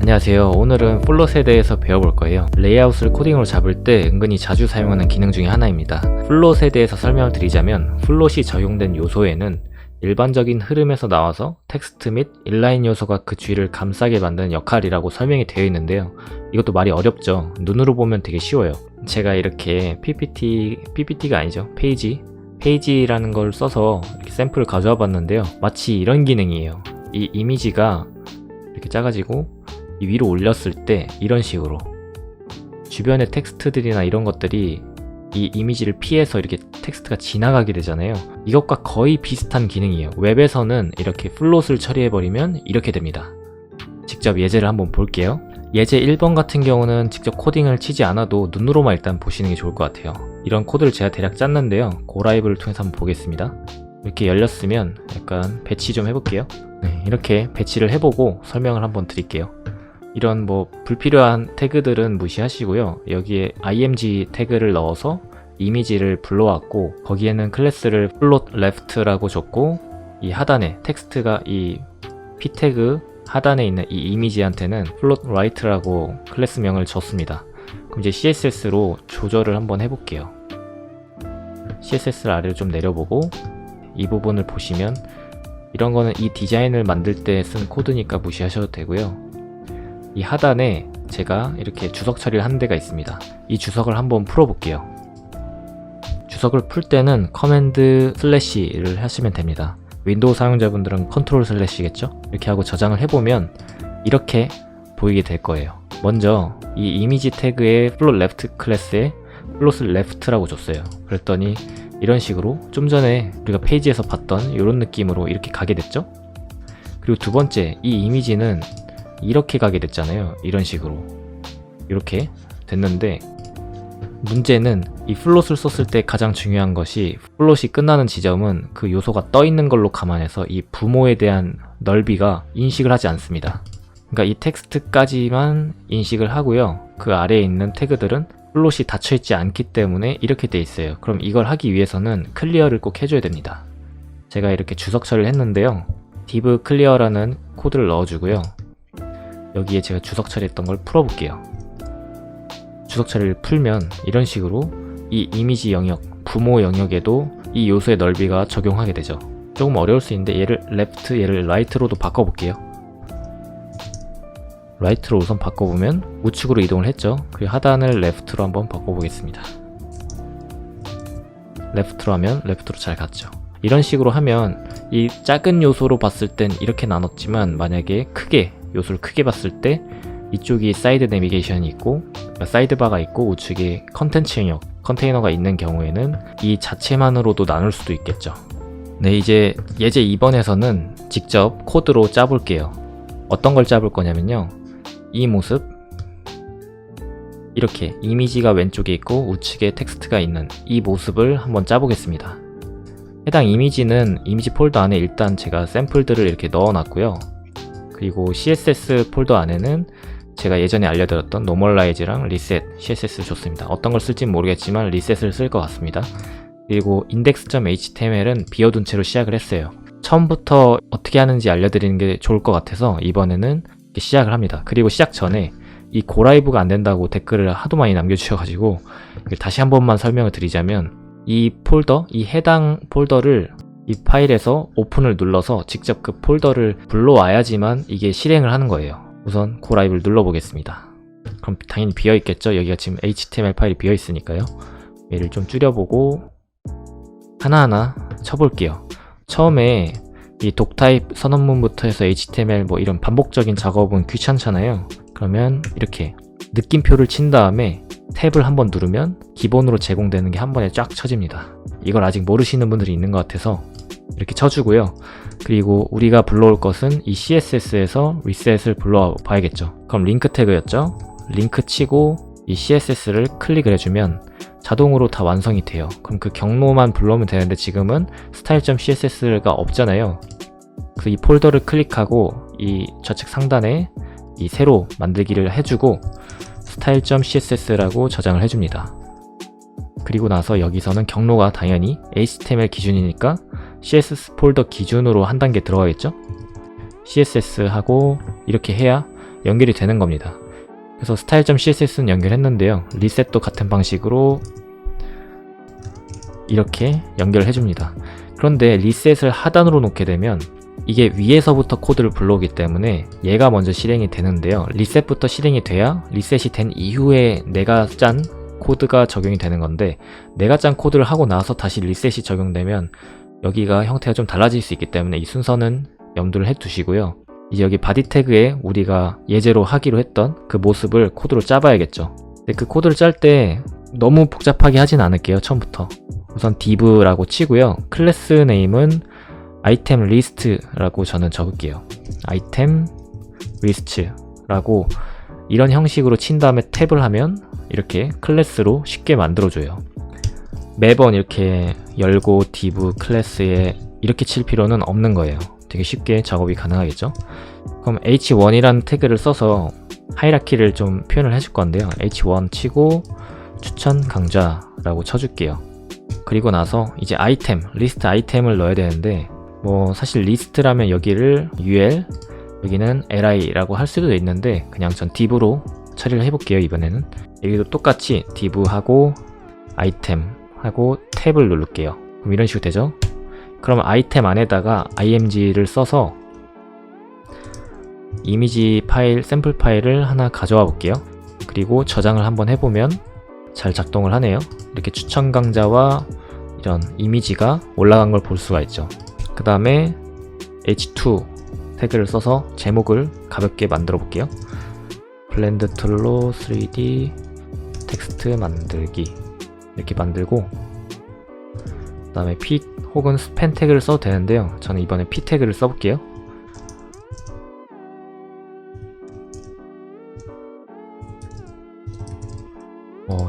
안녕하세요. 오늘은 플롯에 대해서 배워볼 거예요. 레이아웃을 코딩으로 잡을 때 은근히 자주 사용하는 기능 중에 하나입니다. 플롯에 대해서 설명을 드리자면, 플롯이 적용된 요소에는 일반적인 흐름에서 나와서 텍스트 및 인라인 요소가 그 주위를 감싸게 만드는 역할이라고 설명이 되어 있는데요. 이것도 말이 어렵죠. 눈으로 보면 되게 쉬워요. 제가 이렇게 PPT가 아니죠. 페이지라는 걸 써서 이렇게 샘플을 가져와 봤는데요. 마치 이런 기능이에요. 이 이미지가 이렇게 작아지고 이 위로 올렸을 때 이런 식으로 주변의 텍스트들이나 이런 것들이 이 이미지를 피해서 이렇게 텍스트가 지나가게 되잖아요. 이것과 거의 비슷한 기능이에요. 웹에서는 이렇게 플롯을 처리해버리면 이렇게 됩니다. 직접 예제를 한번 볼게요. 예제 1번 같은 경우는 직접 코딩을 치지 않아도 눈으로만 일단 보시는 게 좋을 것 같아요. 이런 코드를 제가 대략 짰는데요. 고라이브를 통해서 한번 보겠습니다. 이렇게 열렸으면 약간 배치 좀 해볼게요. 네, 이렇게 배치를 해보고 설명을 한번 드릴게요. 이런 불필요한 태그들은 무시하시고요. 여기에 img 태그를 넣어서 이미지를 불러왔고, 거기에는 클래스를 float left라고 줬고, 이 하단에 텍스트가 이 p 태그 하단에 있는 이 이미지한테는 float right라고 클래스명을 줬습니다. 그럼 이제 css로 조절을 한번 해볼게요. css를 아래로 좀 내려보고, 이 부분을 보시면 이런 거는 이 디자인을 만들 때 쓴 코드니까 무시하셔도 되고요. 이 하단에 제가 이렇게 주석 처리를 한 데가 있습니다. 이 주석을 한번 풀어볼게요. 주석을 풀 때는 커맨드 슬래시를 하시면 됩니다. 윈도우 사용자분들은 컨트롤 슬래시겠죠? 이렇게 하고 저장을 해보면 이렇게 보이게 될 거예요. 먼저 이 이미지 태그의 float left 클래스에 float을 left라고 줬어요. 그랬더니 이런 식으로 좀 전에 우리가 페이지에서 봤던 이런 느낌으로 이렇게 가게 됐죠? 그리고 두 번째, 이 이미지는 이렇게 가게 됐잖아요. 이런 식으로 이렇게 됐는데, 문제는 이 플롯을 썼을 때 가장 중요한 것이, 플롯이 끝나는 지점은 그 요소가 떠 있는 걸로 감안해서 이 부모에 대한 넓이가 인식을 하지 않습니다. 그러니까 이 텍스트까지만 인식을 하고요. 그 아래에 있는 태그들은 플롯이 닫혀있지 않기 때문에 이렇게 돼 있어요. 그럼 이걸 하기 위해서는 클리어를 꼭 해줘야 됩니다. 제가 이렇게 주석 처리를 했는데요. div clear라는 코드를 넣어주고요. 여기에 제가 주석 처리했던 걸 풀어볼게요. 주석 처리를 풀면 이런 식으로 이 이미지 영역, 부모 영역에도 이 요소의 넓이가 적용하게 되죠. 조금 어려울 수 있는데 얘를 left, 얘를 right로도 바꿔볼게요. right로 우선 바꿔보면 우측으로 이동을 했죠. 그리고 하단을 left로 한번 바꿔보겠습니다. left로 하면 left로 잘 갔죠. 이런 식으로 하면 이 작은 요소로 봤을 땐 이렇게 나눴지만, 만약에 요소를 크게 봤을 때 이쪽이 사이드 내비게이션이 있고 사이드바가 있고 우측에 컨텐츠 영역, 컨테이너가 있는 경우에는 이 자체만으로도 나눌 수도 있겠죠. 네, 이제 예제 2번에서는 직접 코드로 짜볼게요. 어떤 걸 짜볼 거냐면요, 이 모습, 이렇게 이미지가 왼쪽에 있고 우측에 텍스트가 있는 이 모습을 한번 짜보겠습니다. 해당 이미지는 이미지 폴더 안에 일단 제가 샘플들을 이렇게 넣어놨고요. 그리고 CSS 폴더 안에는 제가 예전에 알려드렸던 normalize랑 reset CSS 줬습니다. 어떤 걸 쓸진 모르겠지만 reset을 쓸 것 같습니다. 그리고 index.html은 비워둔 채로 시작을 했어요. 처음부터 어떻게 하는지 알려드리는 게 좋을 것 같아서 이번에는 이렇게 시작을 합니다. 그리고 시작 전에 이 고라이브가 안 된다고 댓글을 하도 많이 남겨주셔가지고 다시 한 번만 설명을 드리자면, 이 폴더, 이 해당 폴더를 이 파일에서 오픈을 눌러서 직접 그 폴더를 불러와야지만 이게 실행을 하는 거예요. 우선 고라이브를 눌러보겠습니다. 그럼 당연히 비어있겠죠? 여기가 지금 HTML 파일이 비어있으니까요. 얘를 좀 줄여보고 하나하나 쳐볼게요. 처음에 이 doctype 선언문부터 해서 HTML 이런 반복적인 작업은 귀찮잖아요. 그러면 이렇게 느낌표를 친 다음에 탭을 한번 누르면 기본으로 제공되는 게 한 번에 쫙 쳐집니다. 이걸 아직 모르시는 분들이 있는 것 같아서 이렇게 쳐주고요. 그리고 우리가 불러올 것은 이 CSS에서 reset을 불러와 봐야겠죠. 그럼 링크 태그였죠. 링크 치고 이 CSS를 클릭을 해주면 자동으로 다 완성이 돼요. 그럼 그 경로만 불러오면 되는데 지금은 style.css가 없잖아요. 그래서 이 폴더를 클릭하고 이 좌측 상단에 이 새로 만들기를 해주고 style.css라고 저장을 해줍니다. 그리고 나서 여기서는 경로가 당연히 HTML 기준이니까 CSS 폴더 기준으로 한 단계 들어가겠죠? CSS 하고 이렇게 해야 연결이 되는 겁니다. 그래서 style.css는 연결했는데요. 리셋도 같은 방식으로 이렇게 연결을 해줍니다. 그런데 리셋을 하단으로 놓게 되면 이게 위에서부터 코드를 불러오기 때문에 얘가 먼저 실행이 되는데요. 리셋부터 실행이 돼야 리셋이 된 이후에 내가 짠 코드가 적용이 되는 건데, 내가 짠 코드를 하고 나서 다시 리셋이 적용되면 여기가 형태가 좀 달라질 수 있기 때문에 이 순서는 염두를 해 두시고요. 이제 여기 바디 태그에 우리가 예제로 하기로 했던 그 모습을 코드로 짜봐야겠죠. 근데 그 코드를 짤 때 너무 복잡하게 하진 않을게요. 처음부터 우선 div라고 치고요. 클래스 네임은 아이템 리스트라고 저는 적을게요. 아이템 리스트라고 이런 형식으로 친 다음에 탭을 하면 이렇게 클래스로 쉽게 만들어줘요. 매번 이렇게 열고 div 클래스에 이렇게 칠 필요는 없는 거예요. 되게 쉽게 작업이 가능하겠죠. 그럼 h1이라는 태그를 써서 하이라키를 좀 표현을 해줄 건데요. h1 치고 추천 강좌라고 쳐줄게요. 그리고 나서 이제 아이템, 리스트 아이템을 넣어야 되는데, 뭐 사실 리스트라면 여기를 ul, 여기는 li라고 할 수도 있는데 그냥 전 div로 처리를 해볼게요. 이번에는 여기도 똑같이 div하고 아이템하고 탭을 누를게요. 그럼 이런 식으로 되죠. 그럼 아이템 안에다가 img를 써서 이미지 파일, 샘플 파일을 하나 가져와 볼게요. 그리고 저장을 한번 해보면 잘 작동을 하네요. 이렇게 추천 강좌와 이런 이미지가 올라간 걸 볼 수가 있죠. 그 다음에 h2 태그를 써서 제목을 가볍게 만들어 볼게요. 블렌드 툴로 3D 텍스트 만들기 이렇게 만들고, 그 다음에 p 혹은 스팬 태그를 써도 되는데요. 저는 이번에 p 태그를 써볼게요.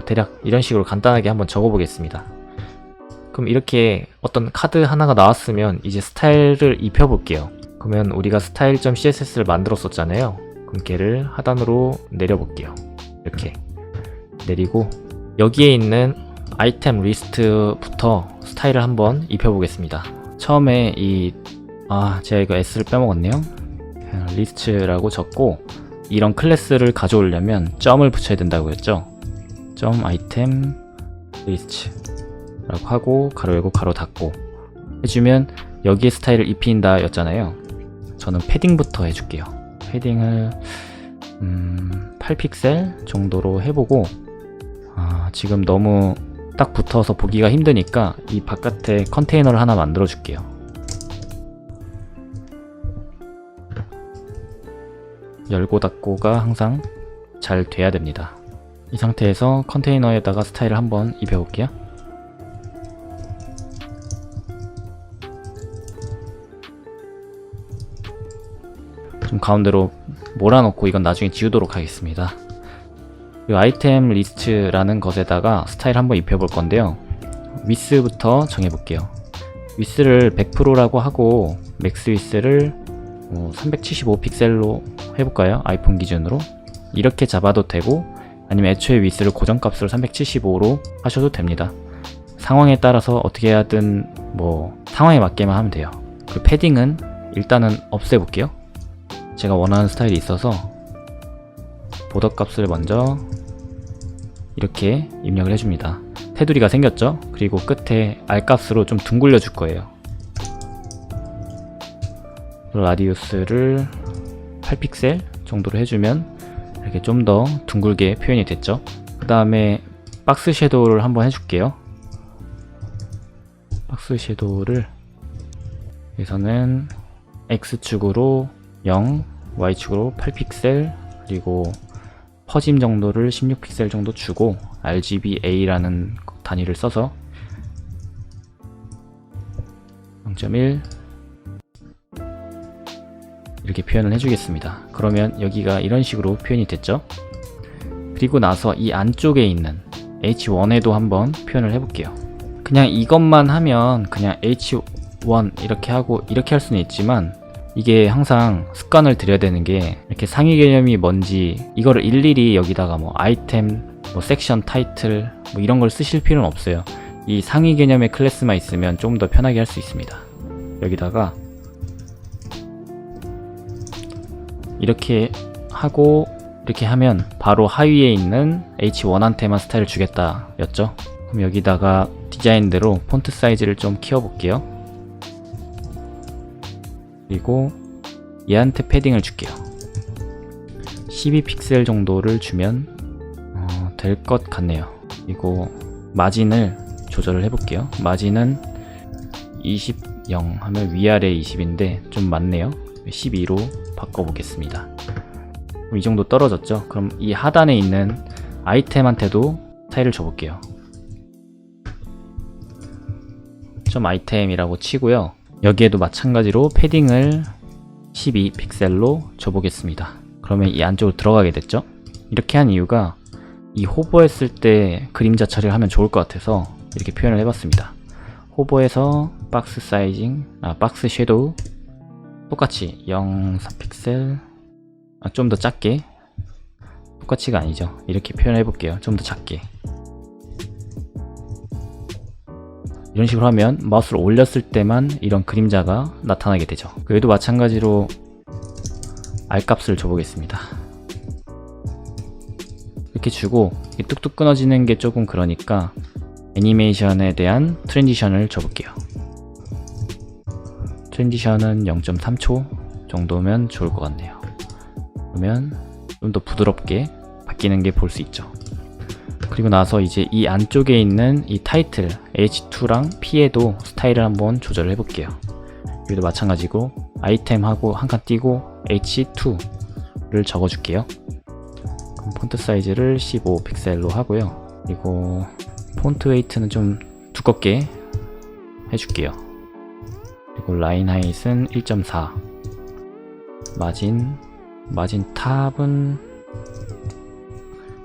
대략 이런 식으로 간단하게 한번 적어보겠습니다. 그럼 이렇게 어떤 카드 하나가 나왔으면 이제 스타일을 입혀볼게요. 그러면 우리가 style.css를 만들었었잖아요. 그럼 걔를 하단으로 내려볼게요. 이렇게 내리고 여기에 있는 아이템 리스트부터 스타일을 한번 입혀보겠습니다. 처음에 제가 이거 s를 빼먹었네요. 리스트라고 적고, 이런 클래스를 가져오려면 점을 붙여야 된다고 했죠. 점 아이템 리스트 라고 하고 가로 열고 가로 닫고 해주면 여기에 스타일을 입힌다 였잖아요. 저는 패딩부터 해줄게요. 패딩을 8픽셀 정도로 해보고, 지금 너무 딱 붙어서 보기가 힘드니까 이 바깥에 컨테이너를 하나 만들어 줄게요. 열고 닫고가 항상 잘 돼야 됩니다. 이 상태에서 컨테이너에다가 스타일을 한번 입혀볼게요. 좀 가운데로 몰아넣고 이건 나중에 지우도록 하겠습니다. 이 아이템 리스트라는 것에다가 스타일 한번 입혀볼 건데요. 위스부터 정해볼게요. 위스를 100%라고 하고 맥스 위스를 375픽셀로 해볼까요? 아이폰 기준으로. 이렇게 잡아도 되고, 아니면 애초에 위스를 고정값으로 375로 하셔도 됩니다. 상황에 따라서 어떻게 하든 상황에 맞게만 하면 돼요. 그 패딩은 일단은 없애볼게요. 제가 원하는 스타일이 있어서 보더 값을 먼저 이렇게 입력을 해줍니다. 테두리가 생겼죠? 그리고 끝에 R 값으로 좀 둥글려 줄 거예요. 라디우스를 8픽셀 정도로 해주면 이렇게 좀 더 둥글게 표현이 됐죠. 그 다음에 박스 섀도우를 한번 해줄게요. 박스 섀도우를 여기서는 X축으로 0, Y축으로 8픽셀, 그리고 퍼짐 정도를 16픽셀 정도 주고 RGBA라는 단위를 써서 0.1 이렇게 표현을 해주겠습니다. 그러면 여기가 이런 식으로 표현이 됐죠. 그리고 나서 이 안쪽에 있는 H1에도 한번 표현을 해볼게요. 그냥 이것만 하면 그냥 H1 이렇게 하고 이렇게 할 수는 있지만, 이게 항상 습관을 들여야 되는 게, 이렇게 상위 개념이 뭔지 이거를 일일이 여기다가 아이템, 섹션 타이틀 이런 걸 쓰실 필요는 없어요. 이 상위 개념의 클래스만 있으면 좀 더 편하게 할 수 있습니다. 여기다가 이렇게 하고 이렇게 하면 바로 하위에 있는 H1한테만 스타일을 주겠다 였죠. 그럼 여기다가 디자인대로 폰트 사이즈를 좀 키워볼게요. 그리고 얘한테 패딩을 줄게요. 12픽셀 정도를 주면 될 것 같네요. 그리고 마진을 조절을 해볼게요. 마진은 20 하면 위아래 20인데 좀 많네요. 12로 바꿔보겠습니다. 이 정도 떨어졌죠? 그럼 이 하단에 있는 아이템한테도 스타일을 줘볼게요. 좀 아이템이라고 치고요. 여기에도 마찬가지로 패딩을 12픽셀로 줘보겠습니다. 그러면 이 안쪽으로 들어가게 됐죠? 이렇게 한 이유가 이 호버했을 때 그림자 처리를 하면 좋을 것 같아서 이렇게 표현을 해봤습니다. 호버에서 박스 사이징, 박스 섀도우 똑같이 0.4픽셀 좀 더 작게, 똑같이가 아니죠. 이렇게 표현해 볼게요. 좀 더 작게. 이런 식으로 하면 마우스를 올렸을 때만 이런 그림자가 나타나게 되죠. 얘도 마찬가지로 R값을 줘보겠습니다. 이렇게 주고 뚝뚝 끊어지는 게 조금 그러니까 애니메이션에 대한 트랜지션을 줘볼게요. 트랜지션은 0.3초 정도면 좋을 것 같네요. 그러면 좀 더 부드럽게 바뀌는 게 볼 수 있죠. 그리고 나서 이제 이 안쪽에 있는 이 타이틀 H2랑 P에도 스타일을 한번 조절을 해볼게요. 여기도 마찬가지고 아이템하고 한 칸 띄고 H2를 적어줄게요. 그럼 폰트 사이즈를 15픽셀로 하고요. 그리고 폰트 웨이트는 좀 두껍게 해줄게요. 그리고 라인 하이트는 1.4, 마진 탑은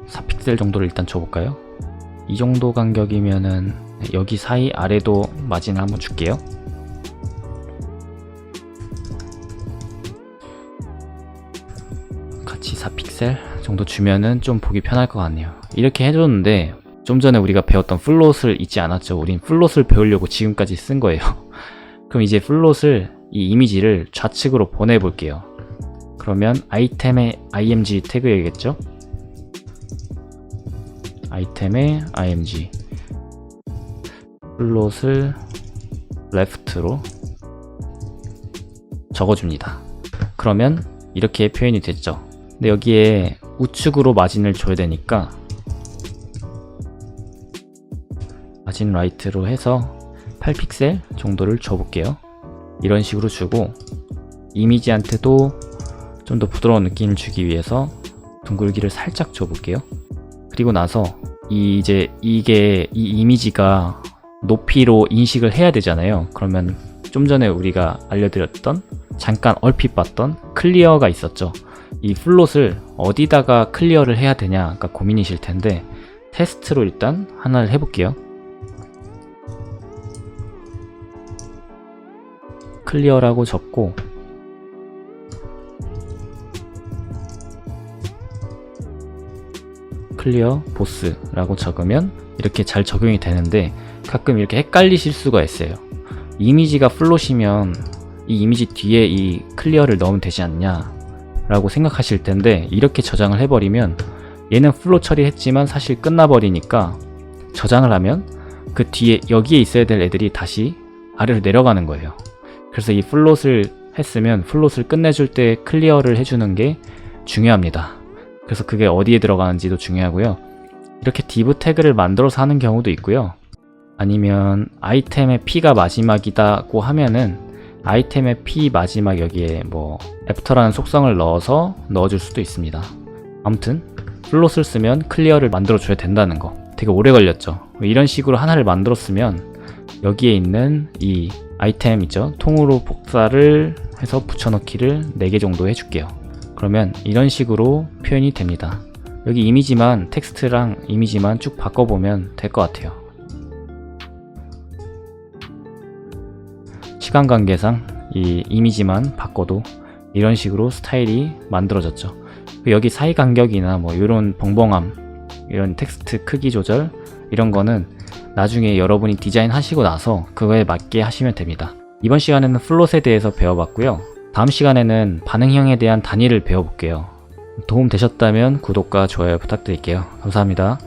4픽셀 정도를 일단 줘볼까요? 이 정도 간격이면은 여기 사이 아래도 마진을 한번 줄게요. 같이 4픽셀 정도 주면은 좀 보기 편할 것 같네요. 이렇게 해줬는데 좀 전에 우리가 배웠던 플롯을 잊지 않았죠. 우린 플롯을 배우려고 지금까지 쓴 거예요. 그럼 이제 플롯을 이 이미지를 좌측으로 보내볼게요. 그러면 아이템의 img 태그여야겠죠? 아이템의 img 플롯을 left로 적어줍니다. 그러면 이렇게 표현이 됐죠. 근데 여기에 우측으로 마진을 줘야 되니까 마진 라이트로 해서 8픽셀 정도를 줘볼게요. 이런 식으로 주고 이미지한테도 좀 더 부드러운 느낌을 주기 위해서 둥글기를 살짝 줘볼게요. 그리고 나서 이 이미지가 높이로 인식을 해야 되잖아요. 그러면 좀 전에 우리가 알려드렸던 잠깐 얼핏 봤던 클리어가 있었죠. 이 플롯을 어디다가 클리어를 해야 되냐가 고민이실 텐데 테스트로 일단 하나를 해볼게요. 클리어라고 적고 클리어 보스라고 적으면 이렇게 잘 적용이 되는데 가끔 이렇게 헷갈리실 수가 있어요. 이미지가 플롯이면 이 이미지 뒤에 이 클리어를 넣으면 되지 않냐 라고 생각하실 텐데 이렇게 저장을 해버리면 얘는 플롯 처리했지만 사실 끝나버리니까 저장을 하면 그 뒤에 여기에 있어야 될 애들이 다시 아래로 내려가는 거예요. 그래서 이 플롯을 했으면 플롯을 끝내줄 때 클리어를 해주는 게 중요합니다. 그래서 그게 어디에 들어가는지도 중요하고요. 이렇게 div 태그를 만들어서 하는 경우도 있고요. 아니면 아이템의 P가 마지막이다고 하면은 아이템의 P 마지막 여기에 뭐 애프터라는 속성을 넣어서 넣어줄 수도 있습니다. 아무튼 플롯을 쓰면 클리어를 만들어 줘야 된다는 거 되게 오래 걸렸죠. 이런 식으로 하나를 만들었으면 여기에 있는 이 아이템 있죠, 통으로 복사를 해서 붙여넣기를 4개 정도 해줄게요. 그러면 이런 식으로 표현이 됩니다. 여기 이미지만 텍스트랑 이미지만 쭉 바꿔보면 될 것 같아요. 시간 관계상 이 이미지만 바꿔도 이런 식으로 스타일이 만들어졌죠. 여기 사이 간격이나 뭐 이런 벙벙함, 이런 텍스트 크기 조절 이런 거는 나중에 여러분이 디자인 하시고 나서 그거에 맞게 하시면 됩니다. 이번 시간에는 플롯에 대해서 배워봤고요. 다음 시간에는 반응형에 대한 단위를 배워볼게요. 도움 되셨다면 구독과 좋아요 부탁드릴게요. 감사합니다.